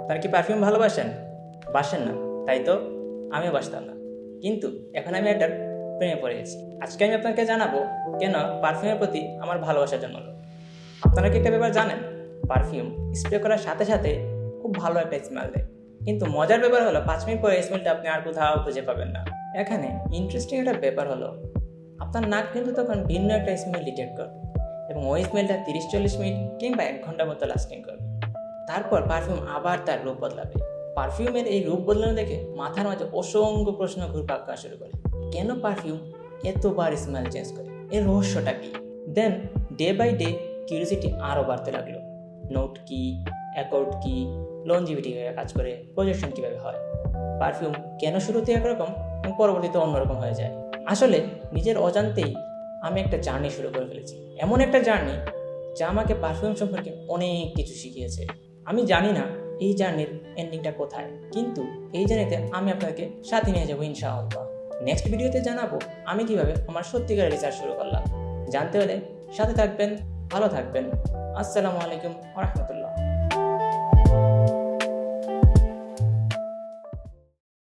আপনারা কি পারফিউম ভালোবাসেন? বাসেন না, তাই তো? আমিও বাসতাম না, কিন্তু এখন আমি এটার প্রেমে পড়ে গেছি। আজকে আমি আপনাকে জানাবো কেন পারফিউমের প্রতি আমার ভালোবাসা জন্মলো। আপনারা কি একটা ব্যাপার জানেন? পারফিউম স্প্রে করার সাথে সাথে খুব ভালো একটা স্মেল দেয়, কিন্তু মজার ব্যাপার হলো 5 মিনিট পরে স্মেলটা আপনি আর কোথাও খুঁজে পাবেন না। এখানে ইন্টারেস্টিং একটা ব্যাপার হলো, আপনার নাক কিন্তু তখন ভিন্ন একটা স্মেল ডিটেক্ট করবে এবং ওই স্মেলটা 30-40 মিনিট কিংবা 1 ঘন্টার মতো লাস্টিং করবে। তারপর পারফিউম আবার তার রূপ বদলাবে। পারফিউমের এই রূপ বদলানো দেখে মাথার মাঝে অসংখ্য প্রশ্ন ঘুরপাক খাওয়া শুরু করে। কেন পারফিউম এতবার স্মেল চেঞ্জ করে? এর রহস্যটা কি? দেন ডে বাই ডে কিউরিওসিটি আরও বাড়তে লাগলো। নোট কি, অ্যাকর্ড কি, লঞ্জিভিটি কীভাবে কাজ করে, প্রজেকশন কীভাবে হয়, পারফিউম কেন শুরুতে একরকম এবং পরবর্তীতে অন্যরকম হয়ে যায়। আসলে নিজের অজান্তেই আমি একটা জার্নি শুরু করে ফেলেছি, এমন একটা জার্নি যা আমাকে পারফিউম সম্পর্কে অনেক কিছু শিখিয়েছে। আমি জানি না এই জার্নির এন্ডিংটা কোথায়, কিন্তু এই জার্নিতে আমি আপনাকে সাথে নিয়ে যাবো ইনশাআল্লাহ। নেক্সট ভিডিওতে জানাবো আমি কিভাবে আমার সত্যিকারের রিসার্চ শুরু করলাম। জানতে হলে সাথে থাকবেন, ভালো থাকবেন। আসসালামু আলাইকুম ওয়া রাহমাতুল্লাহ।